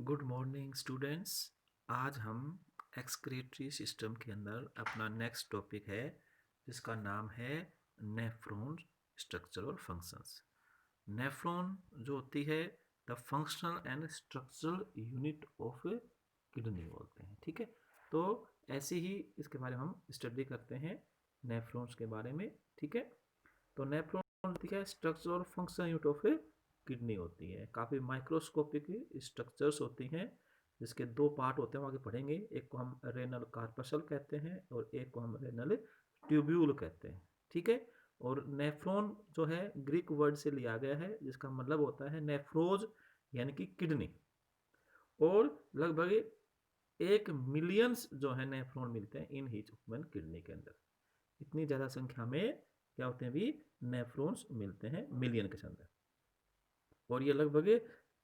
Good morning students. आज हम excretory system के अंदर अपना नेक्स्ट टॉपिक है जिसका नाम है नेफ्रॉन स्ट्रक्चर और फंक्शंस। नेफ्रॉन जो होती है the functional and structural unit of kidney बोलते हैं। ठीक है, तो ऐसे ही इसके बारे में हम स्टडी करते हैं नेफ्रॉन्स के बारे में। ठीक है, तो नेफ्रॉन होती है स्ट्रक्चर और फंक्शन यूनिट ऑफ किडनी होती है। काफ़ी माइक्रोस्कोपिक स्ट्रक्चर्स होती हैं जिसके दो पार्ट होते हैं, हम आगे पढ़ेंगे। एक को हम रेनल कार्पसल कहते हैं और एक को हम रेनल ट्यूब्यूल कहते हैं। ठीक है, और नेफ्रॉन जो है ग्रीक वर्ड से लिया गया है जिसका मतलब होता है नेफ्रोज यानी कि किडनी। और लगभग 1 मिलियंस जो है नेफ्रॉन मिलते हैं इन हीच ह्यूमन किडनी के अंदर। इतनी ज़्यादा संख्या में क्या होते हैं भी नेफ्रॉन्स मिलते हैं मिलियन के अंदर। और ये लगभग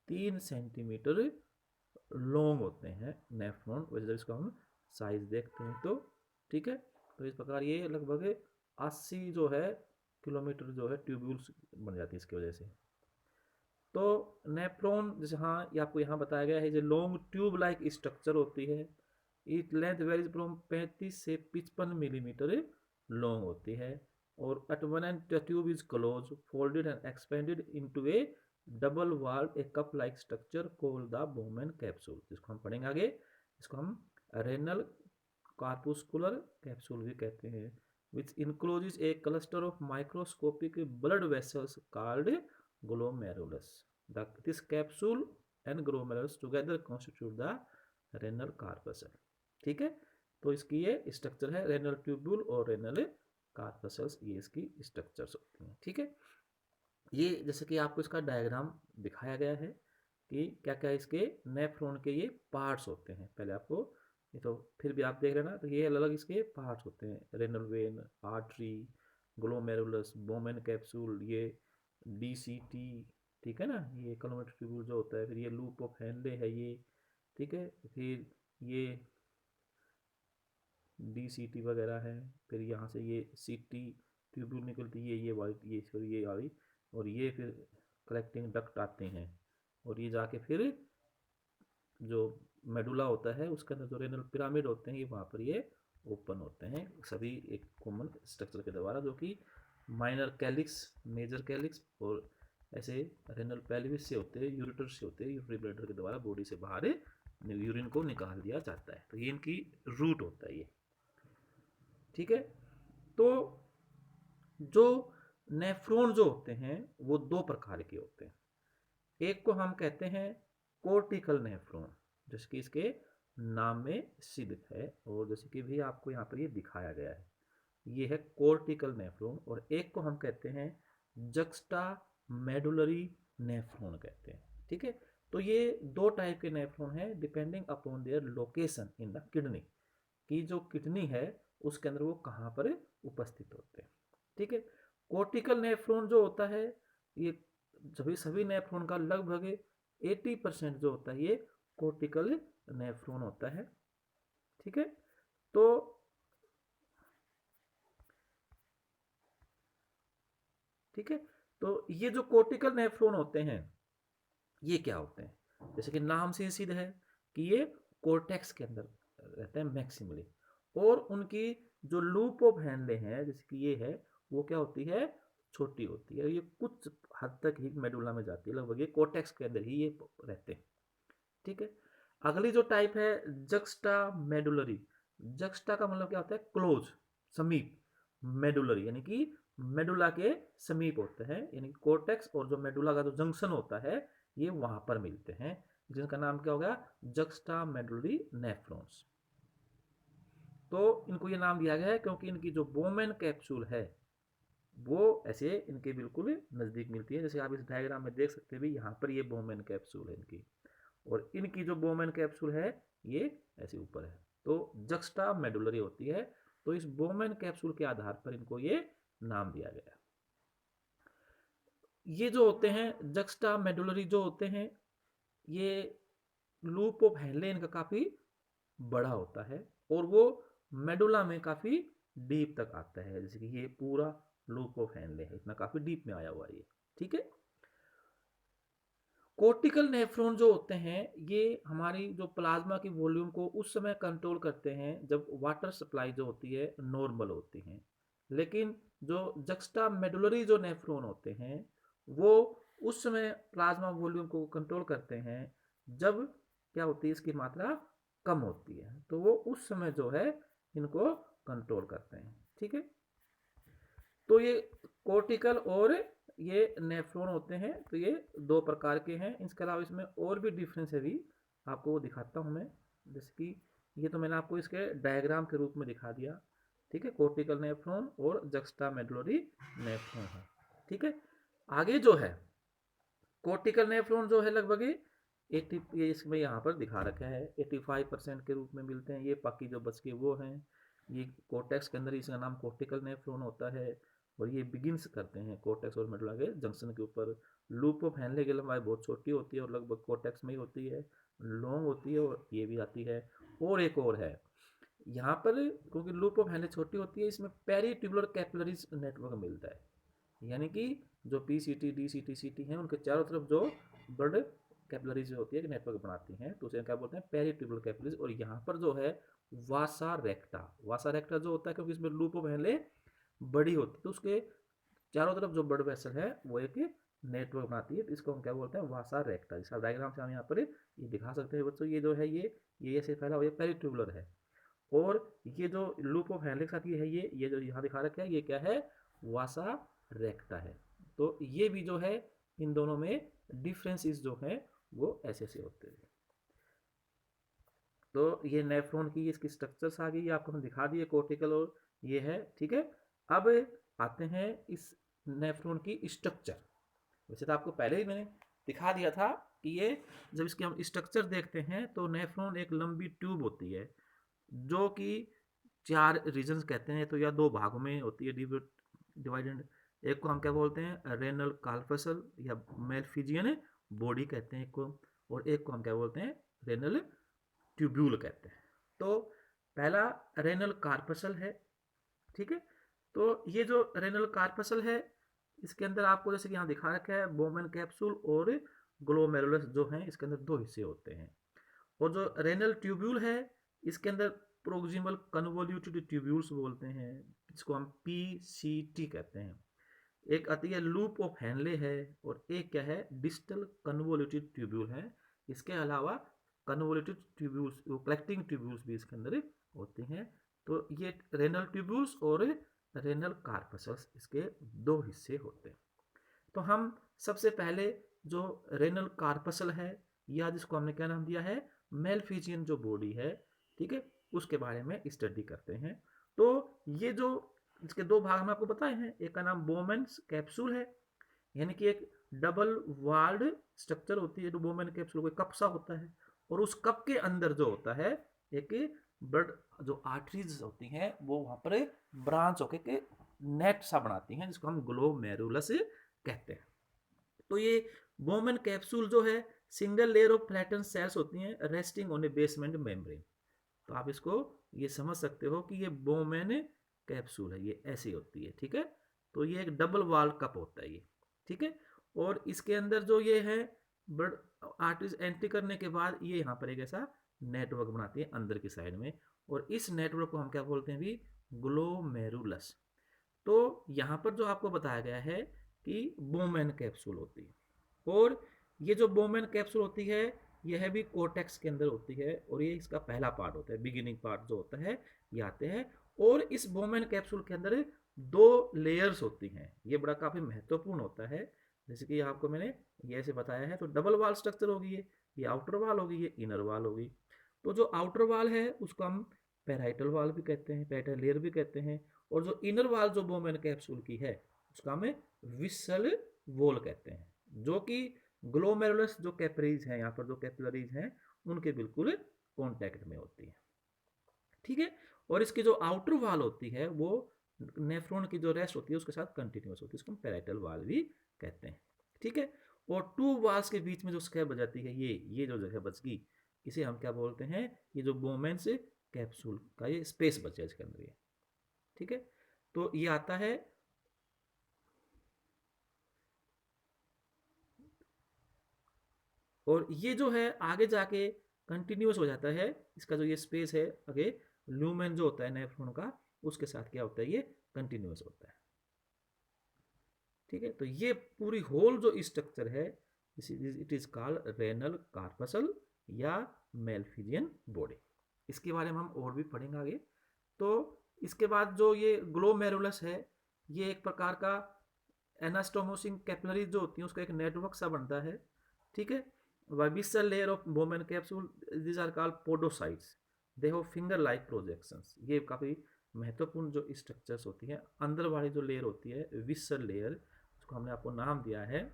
3 सेंटीमीटर लॉन्ग होते हैं नेफ्रॉन। वैसे जब इसका हम साइज देखते हैं तो ठीक है, तो इस प्रकार ये लगभग 80 जो है किलोमीटर जो है ट्यूब्यूल्स बन जाती है इसकी वजह से। तो नेफ्रॉन जैसे हाँ ये आपको यहाँ बताया गया है, जो लॉन्ग ट्यूब लाइक स्ट्रक्चर होती है। इट लेंथ वेरीज फ्रॉम 35 से 55 मिलीमीटर लॉन्ग होती है। और at one end the tube is close folded and expanded into a double walled a cup like structure called the Bowman capsule, जिसको हम पढ़ेंगे आगे। इसको हम रेनल कार्पुस्कुलर कैप्सूल भी कहते हैं, which encloses a cluster of microscopic blood vessels called glomerulus. This capsule and glomerulus together constitute the renal corpuscle. ठीक है, तो इसकी ये स्ट्रक्चर है रेनल ट्यूब्यूल और रेनल कार्पसल्स, ये इसकी स्ट्रक्चर्स होती हैं। ठीक है, ये जैसे कि आपको इसका डायग्राम दिखाया गया है कि क्या क्या इसके नेफ्रॉन के ये पार्ट्स होते हैं। पहले आपको ये तो फिर भी आप देख रहे हैं ना, तो ये अलग अलग इसके पार्ट्स होते हैं। Renal vein, artery, glomerulus, Bowman capsule, ये डीसीटी, ठीक है ना, ये कलोमेटर ट्यूब्यूल जो होता है। फिर ये लूप ऑफ हैंडले है ये, ठीक है। फिर ये डीसीटी वगैरह है। फिर यहाँ से ये सीटी ट्यूब्यूल निकलती है, ये वाली ये वाली। और ये फिर कलेक्टिंग डक्ट आते हैं और ये जाके फिर जो मेडुला होता है उसके अंदर जो रेनल पिरामिड होते हैं ये वहाँ पर ये ओपन होते हैं सभी एक कॉमन स्ट्रक्चर के द्वारा, जो कि माइनर कैलिक्स, मेजर कैलिक्स और ऐसे रेनल पेल्विस से होते हैं, यूरेटर से होते हैं। यूरिनरी ब्लैडर के द्वारा बॉडी से बाहर यूरिन को निकाल दिया जाता है। तो ये इनकी रूट होता है ये। ठीक है, तो जो नेफ्रॉन जो होते हैं वो दो प्रकार के होते हैं। एक को हम कहते हैं कोर्टिकल नेफ्रॉन, जैसे कि इसके नाम में सिद्ध है और जैसे कि भी आपको यहाँ पर ये दिखाया गया है, ये है कोर्टिकल नेफ्रॉन। और एक को हम कहते हैं जक्स्टा मेडुलरी नेफ्रॉन कहते हैं। ठीक है, तो ये दो टाइप के नेफ्रॉन हैं depending upon their location in the kidney, की जो किडनी है उसके अंदर वो कहाँ पर उपस्थित होते हैं। ठीक है, कोर्टिकल नेफ्रॉन जो होता है ये सभी नेफ्रॉन का लगभग 80% जो होता है ये कोर्टिकल नेफ्रॉन होता है। ठीक है, तो ठीक है, तो ये जो कोर्टिकल नेफ्रॉन होते हैं ये क्या होते हैं, जैसे कि नाम से सिद्ध है कि ये कोर्टेक्स के अंदर रहते हैं मैक्सिमली। और उनकी जो लूप ऑफ हैंडले हैं जैसे कि ये है, वो क्या होती है, छोटी होती है। ये कुछ हद तक ही मेडुला में जाती है, लगभग ये कोर्टेक्स के अंदर ही ये रहते हैं। ठीक है, अगली जो टाइप है जक्स्टा मेडुलरी। जक्स्टा का मतलब क्या होता है, क्लोज, समीप। मेडुलरी यानी कि मेडुला के समीप होते हैं, यानी कोर्टेक्स और जो मेडुला का जो जंक्शन होता है ये वहां पर मिलते हैं, जिनका नाम क्या होगा, जक्स्टा मेडुलरी नेफ्रॉन्स। तो इनको ये नाम दिया गया है क्योंकि इनकी जो बोमेन कैप्सूल है वो ऐसे इनके बिल्कुल नज़दीक मिलती है। जैसे आप इस डायग्राम में देख सकते हैं भी, यहाँ पर ये बोमेन कैप्सूल है इनकी, और इनकी जो बोमेन कैप्सूल है ये ऐसे ऊपर है, तो जक्स्टा मेडुलरी होती है। तो इस बोमेन कैप्सूल के आधार पर इनको ये नाम दिया गया। ये जो होते हैं जक्स्टा मेडुलरी जो होते हैं, ये लूप ऑफ हैंडले इनका काफ़ी बड़ा होता है और वो मेडुला में काफ़ी डीप तक आता है। जैसे कि ये पूरा लूप ऑफ हैंडले है, इतना काफ़ी डीप में आया हुआ है ये। ठीक है, कोर्टिकल नेफ्रॉन जो होते हैं ये हमारी जो प्लाज्मा की वॉल्यूम को उस समय कंट्रोल करते हैं जब वाटर सप्लाई जो होती है नॉर्मल होती है। लेकिन जो जक्स्टा मेडुलरी जो नेफ्रॉन होते हैं वो उस समय प्लाज्मा वॉल्यूम को कंट्रोल करते हैं जब क्या होती है इसकी मात्रा कम होती है, तो वो उस समय जो है इनको कंट्रोल करते हैं। ठीक है, तो ये कोर्टिकल और ये नेफ्रॉन होते हैं, तो ये दो प्रकार के हैं। इसके अलावा इसमें और भी डिफरेंस है भी, आपको वो दिखाता हूँ मैं। जैसे कि ये तो मैंने आपको इसके डायग्राम के रूप में दिखा दिया। ठीक है, कोर्टिकल नेफ्रॉन और जक्स्टा मेडुलरी नेफ्रॉन है। ठीक है, आगे जो है कोर्टिकल नेफ्रॉन जो है लगभग 80, ये इसमें यहाँ पर दिखा रखा है 85% के रूप में मिलते हैं। ये बाकी जो बच के वो हैं, ये कोर्टेक्स के अंदर इसका नाम कोर्टिकल नेफ्रॉन होता है और ये बिगिंस करते हैं कोर्टेक्स और मेडुला के जंक्शन के ऊपर। लूप ऑफ हैनले की लंबाई बहुत छोटी होती है और लगभग कोर्टेक्स में ही होती है, लॉन्ग होती है और ये भी आती है। और एक और है यहाँ पर, क्योंकि लूप ऑफ हैनले छोटी होती है, इसमें पेरी ट्यूबुलर कैपिलरीज नेटवर्क मिलता है। यानी कि जो P C T D C T C T हैं उनके चारों तरफ जो ब्लड कैपिलरीज होती है नेटवर्क बनाती हैं, तो उसे क्या बोलते हैं, पेरीट्यूबुलर कैपिलरीज। और यहाँ पर जो है वासा रेक्टा, वासा रेक्टा जो होता है क्योंकि इसमें लूप ऑफ हैनले बड़ी होती है तो उसके चारों तरफ जो ब्लड वेसल है वो एक नेटवर्क बनाती है, तो इसको हम क्या बोलते हैं, वासा रेक्टा। इसका डायग्राम से हम यहाँ पर ये दिखा सकते हैं बच्चों। ये जो है ये ऐसे फैला हुआ ये पेरीट्यूबुलर है, और ये जो लूप ऑफ हैनले के साथ ये है ये जो यहाँ दिखा रखा है ये क्या है, वासा रेक्टा है। तो ये भी जो है इन दोनों में डिफरेंसेस जो है वो ऐसे से होते हैं। तो ये नेफ्रॉन की इसकी स्ट्रक्चर्स आ गई, आपको हम दिखा दिए कोर्टिकल और ये है। ठीक है, अब आते हैं इस नेफ्रॉन की स्ट्रक्चर। वैसे तो आपको पहले ही मैंने दिखा दिया था कि ये जब इसके हम स्ट्रक्चर देखते हैं तो नेफ्रॉन एक लंबी ट्यूब होती है जो कि 4 रीजन्स कहते हैं, तो या 2 भागों में होती है डिवाइडेड। एक को हम क्या बोलते हैं, रेनल कार्पसल या मेलफिजियन बॉडी कहते हैं एक को, और एक को हम क्या बोलते हैं, रेनल ट्यूब्यूल कहते हैं। तो पहला रेनल कार्पसल है। ठीक है, तो ये जो रेनल कार्पसल है इसके अंदर आपको जैसे कि यहाँ दिखा रखा है बोमेन कैप्सूल और ग्लोमेरुलस जो हैं, इसके अंदर 2 हिस्से होते हैं। और जो रेनल ट्यूब्यूल है इसके अंदर प्रोक्सिमल कन्वोल्यूटेड ट्यूब्यूल्स बोलते हैं, इसको हम पीसीटी कहते हैं। एक आती है लूप ऑफ हैनले है, और एक क्या है, डिस्टल कन्वोल्यूटेड ट्यूब्यूल है। इसके अलावा कन्वोल्यूटेड ट्यूब्यूल्स, कलेक्टिंग ट्यूब्यूल्स भी इसके अंदर होती हैं। तो ये रेनल ट्यूब्यूल्स और रेनल कार्पसल्स इसके 2 हिस्से होते हैं। तो हम सबसे पहले जो रेनल कार्पसल है या जिसको हमने क्या नाम दिया है, मेलफिजियन जो बॉडी है, ठीक है, उसके बारे में स्टडी करते हैं। तो ये जो इसके 2 भाग हम आपको बताए हैं, एक का नाम बोमेन्स कैप्सूल है, यानी कि एक डबल वाल्ड स्ट्रक्चर होती है जो बोमेन कैप्सूल, कोई कप सा होता है, और उस कप के अंदर जो होता है एक ब्लड जो आर्टरीज होती हैं वो वहां पर ब्रांच होकर के नेट सा बनाती हैं जिसको हम ग्लोमेरुलस कहते हैं। तो ये बोमेन कैप्सूल जो है single layer of flatten cells होती हैं resting on a basement membrane. तो आप इसको ये समझ सकते हो कि ये बोमेन कैप्सूल है, ये ऐसी होती है। ठीक है, तो ये एक डबल वाल कप होता है ये। ठीक है, और इसके अंदर जो ये है ब्लड आर्टरीज एंट्री करने के बाद ये यहाँ पर एक ऐसा नेटवर्क बनाती है अंदर की साइड में, और इस नेटवर्क को हम क्या बोलते हैं भी, ग्लोमेरुलस। तो यहाँ पर जो आपको बताया गया है कि बोमेन कैप्सूल होती है, और ये जो बोमेन कैप्सूल होती है यह भी कोर्टेक्स के अंदर होती है, और ये इसका पहला पार्ट होता है, बिगिनिंग पार्ट जो होता है ये आते हैं। और इस बोमेन कैप्सूल के अंदर 2 लेयर्स होती हैं, ये बड़ा काफ़ी महत्वपूर्ण होता है। जैसे कि आपको मैंने ये ऐसे बताया है, तो डबल वाल स्ट्रक्चर होगी ये आउटर वाल होगी, ये इनर वाल होगी। तो जो आउटर वाल है उसको हम पेराइटल वाल भी कहते हैं, पेराइटल लेयर भी कहते हैं, और जो इनर वाल जो बोमेन कैप्सूल की है उसका हमें विसल वॉल कहते हैं, जो कि ग्लोमेरुलस जो कैपिलरीज हैं, यहाँ पर जो कैपिलरीज हैं उनके बिल्कुल कॉन्टैक्ट में होती है। ठीक है, और इसकी जो आउटर वाल होती है वो नेफ्रॉन की जो रेस्ट होती है उसके साथ कंटिन्यूस होती है, इसको हम पेराइटल वाल भी कहते हैं। ठीक है, और 2 वाल्स के बीच में जो स्क्वायर बच जाती है ये जो जगह बच गई इसे हम क्या बोलते हैं, ये जो बोमेन्स कैप्सूल का ये स्पेस बचा इसके अंदर ये। ठीक है, तो ये आता है और ये जो है आगे जाके कंटिन्यूस हो जाता है, इसका जो ये स्पेस है आगे ल्यूमेन जो होता है नेफ्रॉन का, उसके साथ क्या होता है, ये कंटिन्यूस होता है। ठीक है, तो ये पूरी होल जो स्ट्रक्चर है it is called renal corpuscle या मेलफिजियन बॉडी। इसके बारे में हम और भी पढ़ेंगे आगे। तो इसके बाद जो ये ग्लोमेरुलस है, ये एक प्रकार का एनास्टोमोसिंग कैपिलरी जो होती है उसका एक नेटवर्क सा बनता है। ठीक है, visceral layer of Bowman capsule this are called podocytes, they have finger like projections. ये काफ़ी महत्वपूर्ण जो स्ट्रक्चर्स होती हैं। अंदर वाली जो लेयर होती है विसल लेयर, उसको हमने आपको नाम दिया है।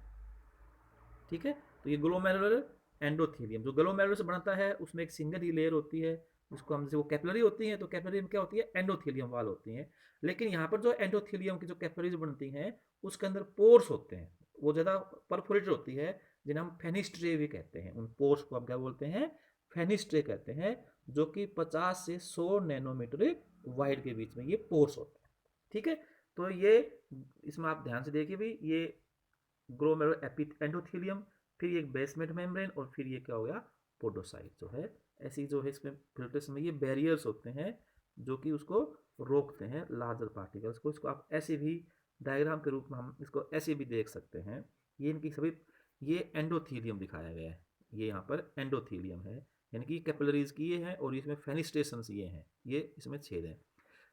ठीक है, तो ये ग्लोमेरुलर एंडोथेलियम जो ग्लोमेरुलर से बनता है, उसमें एक सिंगल ही लेयर होती है जिसको हम, जैसे वो कैपिलरी होती हैं, तो कैपिलरी में क्या होती है, एंडोथेलियम वाल होती हैं। लेकिन यहाँ पर जो एंडोथेलियम की जो कैपिलरीज बनती हैं उसके अंदर पोर्स होते हैं, वो ज़्यादा परफोरेटेड होती है, जिन्हें हम फेनिस्ट्रे भी कहते हैं। उन पोर्स को हम क्या बोलते हैं, फेनिस्ट्रे कहते हैं, जो कि 50 से 100 नैनोमीटर वाइड के बीच में ये पोर्स होते हैं। ठीक है, तो ये इसमें आप ध्यान से देखिए भी, ये ग्लोमेरुलर एंडोथेलियम, फिर ये बेसमेंट मेम्ब्रेन, और फिर ये क्या हो गया, पोडोसाइट जो है। ऐसी जो है इसमें फिल्ट्रेशन में ये बैरियर्स होते हैं जो कि उसको रोकते हैं लार्जर पार्टिकल्स को। इसको आप ऐसे भी डायग्राम के रूप में हम इसको ऐसे भी देख सकते हैं। ये इनकी सभी, ये एंडोथीलियम दिखाया गया है, ये यहाँ पर एंडोथीलियम है, यानी कि कैपिलरीज की ये है, और इसमें फेनिस्ट्रेशन ये हैं, ये इसमें छेद है।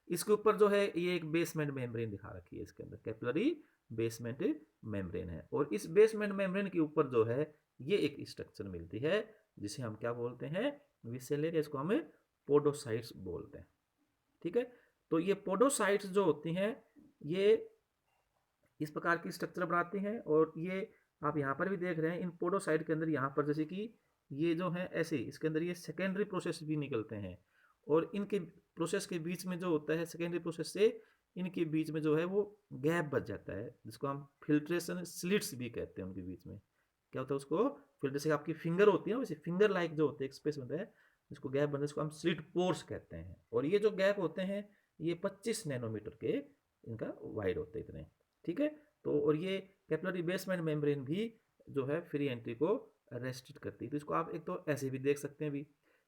इसके ऊपर जो है ये एक बेसमेंट मेम्ब्रेन दिखा रखी है, इसके अंदर कैपिलरी बेसमेंट मेम्ब्रेन है, और इस बेसमेंट मेम्ब्रेन के ऊपर जो है ये एक स्ट्रक्चर मिलती है जिसे हम क्या बोलते हैं, विसेलर, इसको हम पोडोसाइट्स बोलते हैं। ठीक है, तो ये पोडोसाइट्स जो होती हैं ये इस प्रकार की स्ट्रक्चर बनाती हैं, और ये आप यहाँ पर भी देख रहे हैं इन पोडोसाइट के अंदर, यहाँ पर जैसे कि ये जो है ऐसे इसके अंदर ये सेकेंडरी प्रोसेस भी निकलते हैं, और इनके प्रोसेस के बीच में जो होता है सेकेंडरी प्रोसेस से इनके बीच में जो है वो गैप बच जाता है, जिसको हम फिल्ट्रेशन स्लिट्स भी कहते हैं। उनके बीच में क्या होता है, उसको फिल्टर से आपकी फिंगर होती है वैसे फिंगर लाइक जो होते हैं स्पेस होता है, जिसको गैप बनता है, इसको हम स्लिट पोर्स कहते हैं। और ये जो गैप होते हैं ये 25 नैनोमीटर के इनका वाइड होते हैं इतने। ठीक है, तो और ये कैपिलरी बेसमेंट मेम्ब्रेन भी जो है फ्री एंट्री को रेस्ट्रिक्ट करती है। तो इसको आप एक तो ऐसे भी देख सकते हैं भी,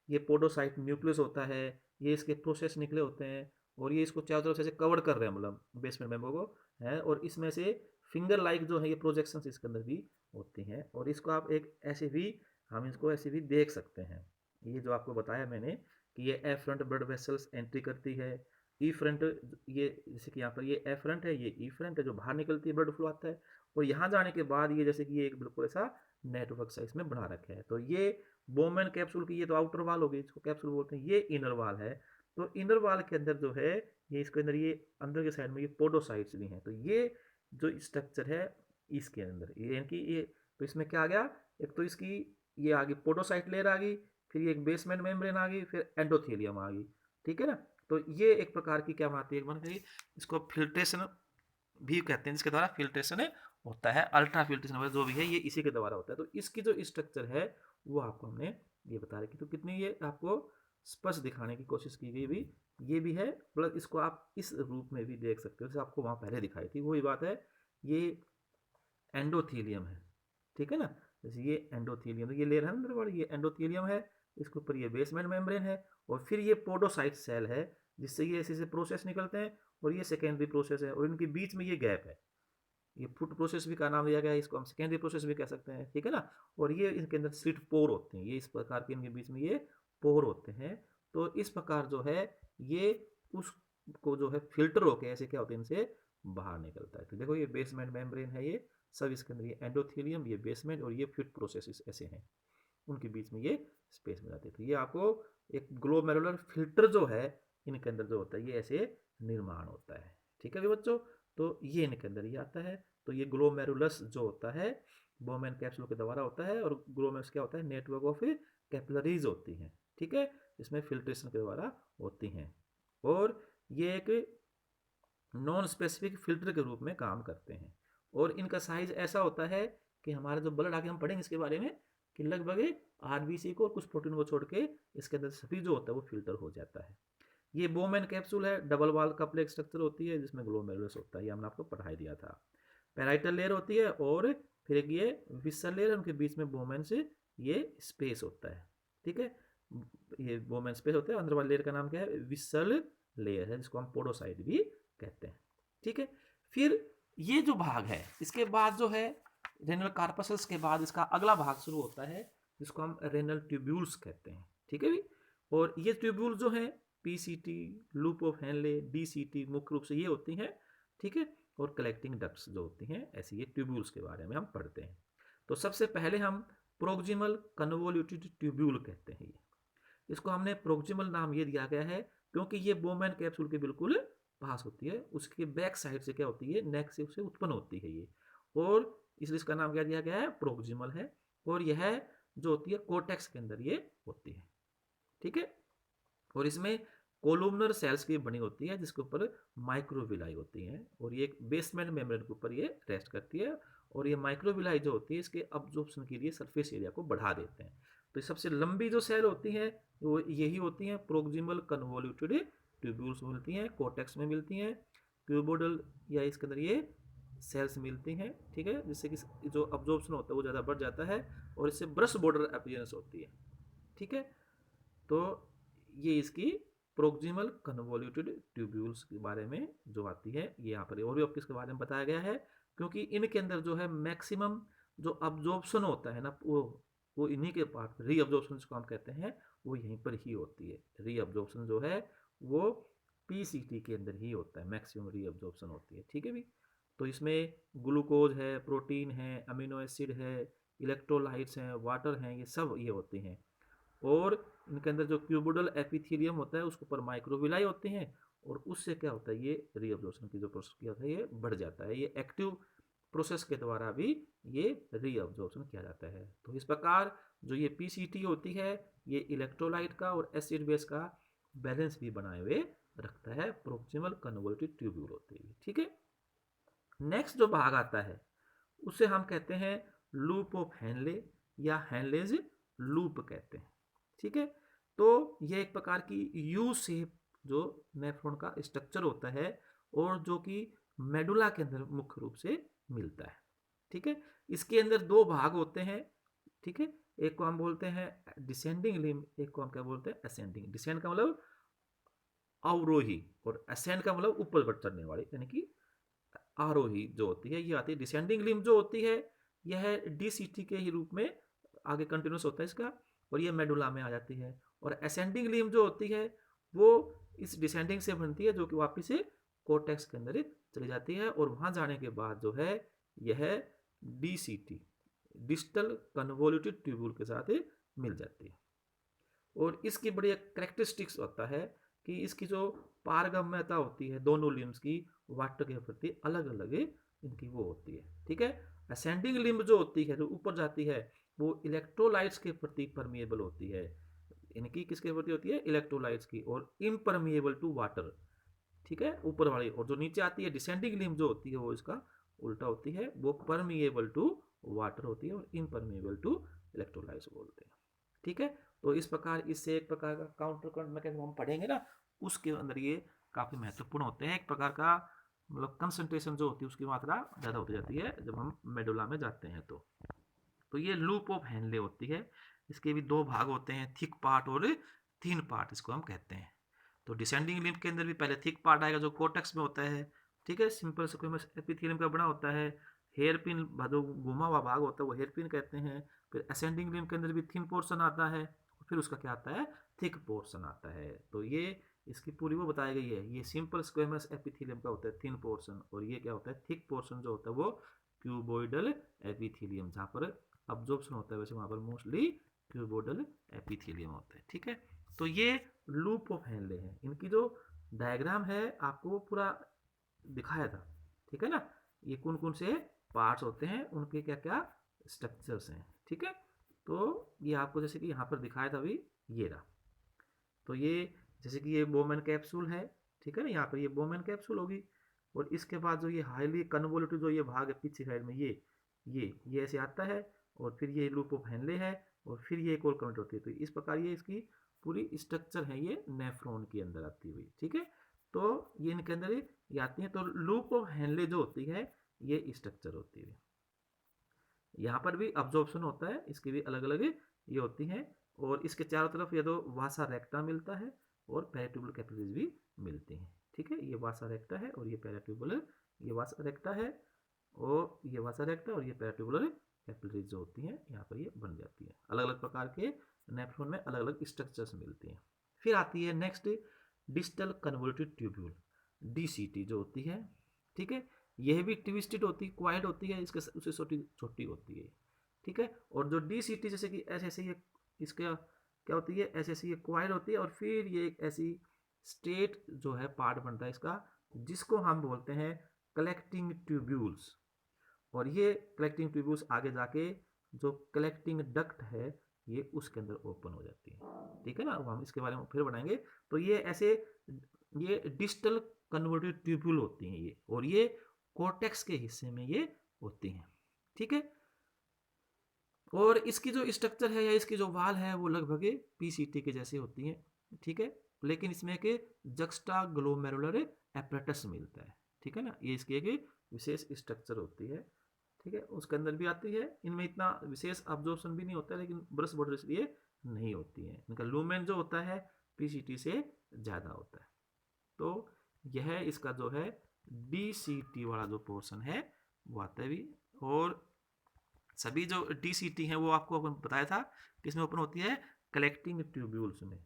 ये पोडोसाइट न्यूक्लियस होता है, ये इसके प्रोसेस निकले होते हैं, और ये इसको चारों तरफ से कवर कर रहे हैं, मतलब बेसमेंट मेम्ब्रेन को है, और इसमें से फिंगर लाइक जो है ये प्रोजेक्शन इसके अंदर भी होती हैं। और इसको आप एक ऐसे भी, हम इसको ऐसे भी देख सकते हैं। ये जो आपको बताया मैंने कि ये एफरंट ब्लड वेसल्स एंट्री करती है, ई फ्रंट, ये जैसे कि यहाँ पर ये एफरंट है, ये ई फ्रंट है जो बाहर निकलती है, ब्लड फ्लो आता है, और यहाँ जाने के बाद ये जैसे कि ये एक बिल्कुल ऐसा नेटवर्क सा इसमें बना रखा है। तो ये बोमेन कैप्सूल की ये तो आउटर वाल हो गई, इसको कैप्सूल बोलते हैं, ये इनर वाल है। तो इनर वाल के अंदर जो है ये इसके अंदर ये अंदर के साइड में ये पोडोसाइट्स भी हैं। तो ये जो स्ट्रक्चर है इसके अंदर ये, यानी कि ये, तो इसमें क्या आ गया, एक तो इसकी ये आ गई पोडोसाइट लेयर आ गई, फिर ये एक बेसमेंट मेम्ब्रेन आ गई, फिर एंडोथेलियम आ गई। ठीक है ना, तो ये एक प्रकार की क्या बनाती है, बन गई, इसको फिल्ट्रेशन भी कहते हैं, जिसके द्वारा फिल्ट्रेशन होता है, अल्ट्रा फिल्ट्रेशन वगैरह जो भी है ये इसी के द्वारा होता है। तो इसकी जो स्ट्रक्चर है वो आपको हमने ये बता रखी, तो कितनी ये आपको स्पष्ट दिखाने की कोशिश की गई भी, ये भी है, प्लस इसको आप इस रूप में भी देख सकते हो जैसे आपको वहाँ पहले दिखाई थी, वही बात है, ये एंडोथीलियम है। ठीक है ना, जैसे ये एंडोथीलियम, ये लेयर है अंदर वाली, ये एंडोथीलियम है, इसके ऊपर ये बेसमेंट मेम्ब्रेन है, और फिर ये पोडोसाइट सेल है जिससे ये ऐसे प्रोसेस निकलते हैं, और ये सेकेंडरी प्रोसेस है, और इनके बीच में ये गैप है, ये फुट प्रोसेस भी का नाम दिया गया है, इसको हम सेकेंडरी प्रोसेस भी कह सकते हैं। ठीक है ना, और ये इनके अंदर स्लिट पोर होते हैं, ये इस प्रकार के इनके बीच में ये पोर होते हैं। तो इस प्रकार जो है ये उसको जो है फिल्टर होके ऐसे क्या होते हैं, इनसे बाहर निकलता है। तो देखो ये बेसमेंट मेम्ब्रेन है, ये सब इसके अंदर, ये एंडोथेलियम, ये बेसमेंट, और ये फिट प्रोसेस ऐसे हैं, उनके बीच में ये स्पेस में जाती है। तो ये आपको एक ग्लोमेरुलर फिल्टर जो है इनके अंदर जो होता है ये ऐसे निर्माण होता है। ठीक है भी बच्चों, तो ये इनके अंदर ही आता है। तो ये ग्लोमेरुलस जो होता है बोमेन कैप्सूल के द्वारा होता है, और ग्लोमेरुलस क्या होता है, नेटवर्क ऑफ कैपिलरीज होती हैं। ठीक है, इसमें फिल्ट्रेशन के द्वारा होती हैं, और ये एक नॉन स्पेसिफिक फिल्टर के रूप में काम करते हैं। और इनका साइज ऐसा होता है कि हमारा जो ब्लड, आगे हम पढ़ेंगे इसके बारे में, कि लगभग आरबीसी को और कुछ प्रोटीन को छोड़ के इसके अंदर सभी जो होता है वो फिल्टर हो जाता है। ये बोमेन कैप्सूल है, डबल वॉल कप्लेक्स स्ट्रक्चर होती है जिसमें ग्लोमेरुलस होता है, ये हमने आपको पढ़ाई दिया था। पैराइटल लेयर होती है, और फिर एक ये विसल लेयर, उनके बीच में बोमेन से ये स्पेस होता है, ठीक है। ये बोमेन स्पेस होता है। अंदर वाली लेयर का नाम क्या है? विसल लेयर है, जिसको हम पोडोसाइट भी कहते हैं, ठीक है। फिर ये जो भाग है, इसके बाद जो है रेनल कार्पसल्स के बाद इसका अगला भाग शुरू होता है, जिसको हम रेनल ट्यूब्यूल्स कहते हैं, ठीक है भी। और ये ट्यूब्यूल जो है PCT, loop of Henle, DCT मुख्य रूप से ये होती हैं, ठीक है। और कलेक्टिंग डक्ट्स जो होती हैं, ऐसे ये ट्यूब्यूल्स के बारे में हम पढ़ते हैं। तो सबसे पहले हम प्रोक्सिमल कन्वोल्यूटेड ट्यूब्यूल कहते हैं। ये इसको हमने प्रोक्सिमल नाम ये दिया गया है क्योंकि ये बोमैन कैप्सूल के बिल्कुल पास होती है, उसके बैक साइड से क्या होती है, नेक से उसे उत्पन्न होती है ये, और इसलिए इसका नाम क्या दिया गया है? प्रोक्सिमल है। और यह जो होती है कोर्टेक्स के अंदर ये होती है, ठीक है। और इसमें कोलुमनर सेल्स की बनी होती है, जिसके ऊपर माइक्रोविलाई होती हैं, और ये एक बेसमेंट मेम्ब्रेन के ऊपर ये रेस्ट करती है। और ये माइक्रोविलाई जो होती है, इसके अब्जॉर्प्शन के लिए सरफेस एरिया को बढ़ा देते हैं। तो सबसे लंबी जो सेल होती हैं वो यही होती हैं, प्रोक्सिमल कन्वोल्यूटेड ट्यूब्यूल्स मिलती हैं, कोर्टेक्स में मिलती हैं, क्यूबोडल या इसके अंदर ये सेल्स मिलती हैं, ठीक है। जिससे कि जो अब्जॉर्प्शन होता है वो ज़्यादा बढ़ जाता है और इससे ब्रश बॉर्डर अपीयरेंस होती है, ठीक है। तो ये इसकी प्रोक्सिमल कन्वोल्यूटेड ट्यूब्यूल्स के बारे में जो आती है, ये यहाँ पर और भी आपको इसके बारे में बताया गया है, क्योंकि इनके अंदर जो है मैक्सिमम जो अब्जॉर्प्शन होता है ना, वो इन्हीं के पार्ट रीअब्जॉर्प्शन जिसको हम कहते हैं, वो यहीं पर ही होती है। रीअब्जॉर्प्शन जो है वो पीसीटी के अंदर ही होता है, मैक्सिमम रीअब्जॉर्प्शन होती है, ठीक है भी। तो इसमें ग्लूकोज है, प्रोटीन है, अमीनो एसिड है, इलेक्ट्रोलाइट्स हैं, वाटर हैं, ये सब ये होती हैं। और इनके अंदर जो क्यूबोडल एपिथेलियम होता है उसके ऊपर माइक्रोविलाई होते हैं, और उससे क्या होता है, ये रीअब्जॉर्प्शन की जो प्रोसेस किया होता है ये बढ़ जाता है। ये एक्टिव प्रोसेस के द्वारा भी ये रीअब्जॉर्प्शन किया जाता है। तो इस प्रकार जो ये पीसीटी होती है, ये इलेक्ट्रोलाइट का और एसिड बेस का बैलेंस भी बनाए हुए रखता है, प्रोक्सिमल कन्वोल्यूटेड ट्यूब्यूल होती है, ठीक है। नेक्स्ट जो भाग आता है उसे हम कहते हैं लूप ऑफ हेनले या हेनलेज लूप कहते हैं, ठीक है। तो यह एक प्रकार की यू शेप जो नेफ्रॉन का स्ट्रक्चर होता है, और जो कि मेडुला के अंदर मुख्य रूप से मिलता है, ठीक है। इसके अंदर दो भाग होते हैं, ठीक है। एक को हम बोलते हैं डिसेंडिंग लिम्ब, एक को हम क्या बोलते हैं असेंडिंग। डिसेंड का मतलब अवरोही, और असेंड का मतलब ऊपर बढ़ चढ़ने वाली, यानी कि आरोही जो होती है ये आती है। डिसेंडिंग लिम्ब जो होती है यह डीसीटी के ही रूप में आगे कंटिन्यूस होता है इसका, और ये मेडुला में आ जाती है। और असेंडिंग लिम्ब जो होती है वो इस डिसेंडिंग से बनती है, जो कि वापस से कोर्टेक्स के अंदर चली जाती है, और वहाँ जाने के बाद जो है यह डीसीटी, डिस्टल कन्वोल्यूटेड ट्यूब्यूल के साथ मिल जाती है। और इसकी बड़ी एक करेक्टरिस्टिक्स होता है कि इसकी जो पारगम्यता होती है दोनों लिम्स की वाटर के प्रति अलग अलग इनकी वो होती है, ठीक है। असेंडिंग लिम्ब जो होती है, जो ऊपर जाती है, वो इलेक्ट्रोलाइट्स के प्रति परमिएबल होती है। इनकी किसके प्रति होती है? इलेक्ट्रोलाइट्स की, और इम्परमिएबल टू वाटर, ठीक है, ऊपर वाली। और जो नीचे आती है डिसेंडिंग लिम्ब जो होती है वो इसका उल्टा होती है, वो परमिएबल टू वाटर होती है और इम्परमिएबल टू इलेक्ट्रोलाइट्स बोलते हैं, ठीक है। तो इस प्रकार इससे एक प्रकार का काउंटर करंट मैकेनिज्म हम पढ़ेंगे ना, उसके अंदर ये काफ़ी महत्वपूर्ण होते हैं। एक प्रकार का मतलब कंसंट्रेशन जो होती है उसकी मात्रा ज़्यादा होती जाती है जब हम मेडुला में जाते हैं। तो ये लूप ऑफ हेनले होती है। इसके भी दो भाग होते हैं, थिक पार्ट और थिन पार्ट, इसको हम कहते हैं। तो डिसेंडिंग लिम्फ के अंदर भी पहले थिक पार्ट आएगा जो कोर्टेक्स में होता है, ठीक है, सिंपल स्क्वेमस एपिथेलियम का बना होता है। हेयर पिन जो घुमा हुआ भाग होता है वो हेयर पिन कहते हैं। फिर असेंडिंग लिम्फ के अंदर भी थिन पोर्शन आता है, और फिर उसका क्या आता है, थिक पोर्शन आता है। तो ये इसकी पूरी वो बताई गई है। ये सिंपल स्क्वेमस एपिथेलियम का होता है थिन पोर्शन, और ये क्या होता है, थिक पोर्शन जो होता है वो क्यूबोइडल एपिथेलियम, जहाँ पर अब्जॉर्प्शन होता है वैसे वहाँ पर मोस्टली क्यूबोइडल एपिथेलियम होता है, ठीक है। तो ये लूप ऑफ हेनले है। इनकी जो डायग्राम है आपको वो पूरा दिखाया था, ठीक है ना। ये कौन कौन से पार्ट्स होते हैं, उनके क्या क्या स्ट्रक्चर्स हैं, ठीक है। तो ये आपको जैसे कि यहाँ पर दिखाया था अभी, ये रहा। तो ये जैसे कि ये बोमेन कैप्सूल है, ठीक है ना, यहाँ पर ये बोमेन कैप्सूल होगी, और इसके बाद जो ये हाईली कन्वोल्यूटेड जो ये भाग है पीछे साइड में, ये ऐसे आता है, और फिर ये लूप ऑफ हेनले है, और फिर ये एक और कनेक्ट होती है। तो इस प्रकार ये इसकी पूरी स्ट्रक्चर है, ये नेफ्रॉन के अंदर आती हुई, ठीक है। तो ये इनके अंदर ये आती है। तो लूप ऑफ हेनले जो होती है ये स्ट्रक्चर होती है। यहाँ पर भी अब्जॉर्प्शन होता है, इसकी भी अलग अलग ये होती हैं, और इसके चारों तरफ ये दो वासा रेक्टा मिलता है और पेराट्यूबुलर कैपिलरीज भी मिलती हैं। ठीक है, ये वासा रेक्टा है और ये पेराट्यूबुलर, ये वासा रेक्टा है और ये वासा रेक्टा और ये पेराट्यूबुलर कैपिलरीज जो होती हैं यहाँ पर ये बन जाती है। अलग अलग प्रकार के नेफ्रॉन में अलग अलग स्ट्रक्चर्स मिलती हैं। फिर आती है next distal convoluted tubule, DCT जो होती है। ठीक है, यह भी ट्विस्टेड होती है, क्वाइड होती है, इसके उससे छोटी छोटी होती है। ठीक है, और जो DCT जैसे कि ऐसे ये इसका क्या होती है, ऐसे ये क्वाइड होती है, और फिर ये एक ऐसी स्टेट जो है पार्ट बनता है इसका, जिसको हम बोलते हैं कलेक्टिंग ट्यूब्यूल्स। और ये कलेक्टिंग ट्यूब्यूल्स आगे जाके जो कलेक्टिंग डक्ट है ये उसके अंदर ओपन हो जाती है। ठीक है ना, अब हम इसके बारे में फिर बनाएंगे। तो ये ऐसे ये डिस्टल कन्वर्टेड ट्यूब्यूल होती हैं ये, और ये कोर्टेक्स के हिस्से में ये होती हैं। ठीक है, और इसकी जो स्ट्रक्चर है या इसकी जो वाल है वो लगभग PCT के जैसे होती हैं। ठीक है, लेकिन इसमें एक जक्स्टा ग्लोमेरुलर एपरेटस मिलता है। ठीक है ना, ये इसकी एक विशेष स्ट्रक्चर होती है। ठीक है, उसके अंदर भी आती है। इनमें इतना विशेष अब्जॉर्प्शन भी नहीं होता है, लेकिन ब्रश बॉर्डर इसलिए नहीं होती है। इनका लूमेन जो होता है PCT से ज़्यादा होता है। तो यह इसका जो है DCT वाला जो पोर्शन है वो आता है भी। और सभी जो DCT हैं वो आपको बताया था किसमें ओपन होती है, कलेक्टिंग ट्यूब्यूल्स में।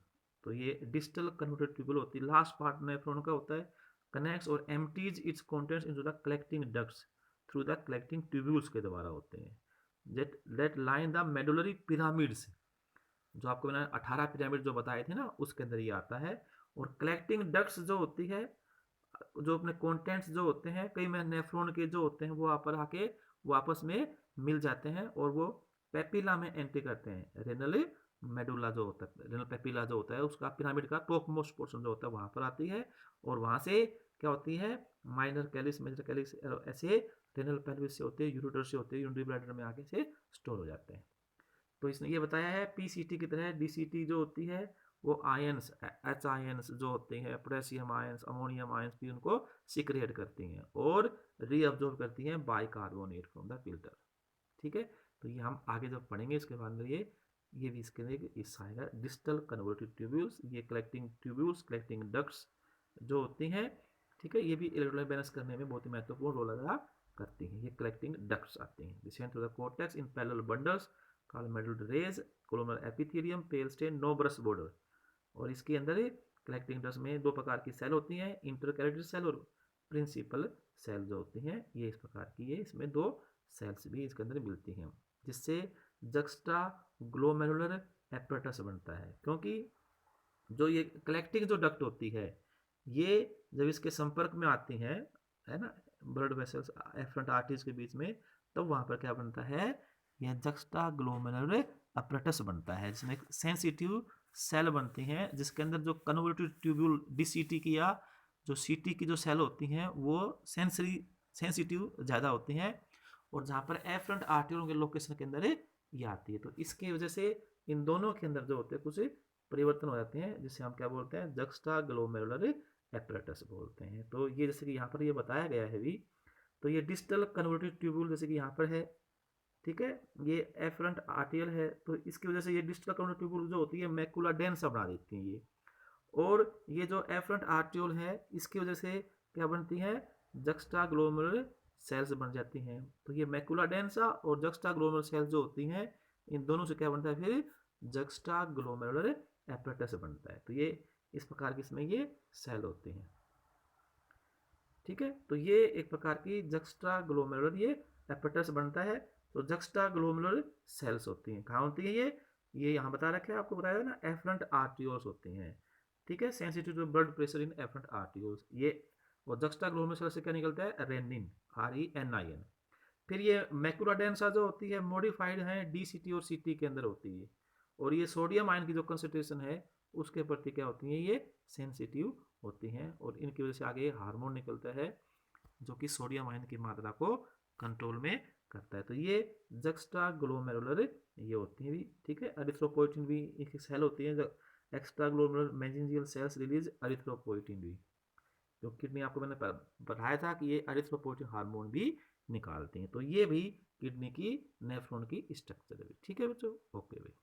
तो ये डिस्टल कन्वर्टेड ट्यूब्यूल होती है, लास्ट पार्ट नेफ्रॉन का होता है, कनेक्ट्स और empties it's contents into the collecting ducts through the collecting tubules के द्वारा होते हैं, that line the medullary pyramids. जो आपको मैंने 18 पिरामिड जो बताए थे ना उसके अंदर ये आता है। और कलेक्टिंग डक्ट्स जो होती है, जो अपने कंटेंट्स जो होते हैं कई में नेफ्रॉन के जो होते हैं वो आप आके वो आपस में मिल जाते हैं और वो पेपिला में एंट्री करते हैं। रेनल मेडुला जो होता है, रेनल पेपिला जो होता है उसका पिरामिड का टॉप मोस्ट पोर्शन जो होता है वहां पर आती है, और वहां से क्या होती है, माइनर कैलिस मेजर कैलिस ऐसे रेनल पेल्विस से होते हैं, यूरोटर से होते हैं, यूरिनरी ब्लैडर में आके से स्टोर हो जाते हैं। तो इसने ये बताया है PCT की तरह DCT जो होती है वो आयंस H आयंस जो होते हैं, पोटेशियम आयंस, अमोनियम आयंस भी उनको सिक्रेट करती हैं और रीअब्जॉर्ब करती हैं बाइकार्बोनेट फ्रॉम द फिल्टर। ठीक है, तो ये हम आगे जब पढ़ेंगे इसके बाद ये भी इसके लिए हिस्सा आएगा। डिस्टल कन्वर्टेड ट्यूब्यूल्स, ये कलेक्टिंग ट्यूब्यूल्स, कलेक्टिंग डक्ट्स जो होती हैं। ठीक है, ये भी इलेक्ट्रोलाइट बैलेंस करने में बहुत ही महत्वपूर्ण रोल अदा करती हैं। ये कलेक्टिंग डक्ट्स आती हैं, descend through the cortex in parallel bundles called medullary rays, columnar epithelium, pale stain, no brush border. और इसके अंदर कलेक्टिंग डक्ट्स में दो प्रकार की सेल होती हैं, इंटरकैरेटेड सेल और प्रिंसिपल सेल जो होती हैं ये इस प्रकार की है। इसमें दो सेल्स भी इसके अंदर मिलती हैं, जिससे जक्स्टा ग्लोमेरुलर एपरेटस बनता है। क्योंकि जो ये कलेक्टिंग जो डक्ट होती है ये जब इसके संपर्क में आती हैं, है ना, ब्लड वेसल्स एफरेंट आर्टरीज के बीच में, तब वहाँ पर क्या बनता है, यह जक्स्टा ग्लोमेरुलर एपरेटस बनता है, जिसमें एक सेंसिटिव सेल बनती हैं, जिसके अंदर जो कन्वर्टेड ट्यूब्यूल DCT की या जो CT की जो सेल होती हैं वो सेंसिटिव ज़्यादा होती हैं, और जहाँ पर एफरेंट आर्टरियों के लोकेशन के अंदर ये आती है। तो इसकी वजह से इन दोनों के अंदर जो होते हैं कुछ परिवर्तन हो जाते हैं, जिसे हम क्या बोलते हैं, जक्स्टा ग्लोमेरुलर एपरेटस बोलते हैं। तो ये जैसे कि यहाँ पर ये बताया गया है भी, तो ये डिस्टल कन्वर्टेड ट्यूब्यूल जैसे कि यहाँ पर है, ठीक है, ये एफरेंट आर्टियल है, तो इसकी वजह से ये डिस्टल कन्वर्टेड ट्यूब्यूल जो होती है मैकुला डेंसा बना देती हैं ये। और ये जो एफरेंट आर्टियोल है इसकी वजह से क्या बनती है, जक्स्टा ग्लोमेरुलर सेल्स बन जाती हैं। तो ये मैकुला डेंसा और जक्स्टा ग्लोमेरुलर सेल्स जो होती हैं इन दोनों से क्या बनता है, फिर जक्स्टा ग्लोमेरुलर एपरेटस बनता है। तो ये इस प्रकार की इसमें ये सेल होती हैं। ठीक है, तो ये एक प्रकार की जक्स्टा ग्लोमेरुलर ये एपरेटस बनता है। तो जक्स्टा ग्लोमेरुलर सेल्स होती हैं, कहाँ होती है ये यहाँ बता रखे हैं, आपको बताया ना, एफरेंट आर्टियोल्स होती हैं। ठीक है, sensitive to blood pressure in afferent arterioles ये। और जक्स्टा ग्लोमेरुलर सेल से क्या निकलता है, रेनिन, RENIN। फिर ये मैकुला डेंसा जो होती है मॉडिफाइड है DCT और CT के अंदर होती है, और ये सोडियम आयन की जो कंसंट्रेशन है उसके प्रति क्या होती है, ये सेंसिटिव होती हैं, और इनकी वजह से आगे हार्मोन निकलता है जो कि सोडियम आयन की मात्रा को कंट्रोल में करता है। तो ये जक्स्टा ग्लोमेरुलर ये होती है भी। ठीक है, एरिथ्रोपोइटिन भी एक सेल होती है, extra glomerular mesangial cells release erythropoietin भी, जो किडनी आपको मैंने बताया था कि ये एरिथ्रोपोइटिन हार्मोन भी निकालते हैं। तो ये भी किडनी की नेफ्रॉन की स्ट्रक्चर है। ठीक है बच्चों, ओके भाई।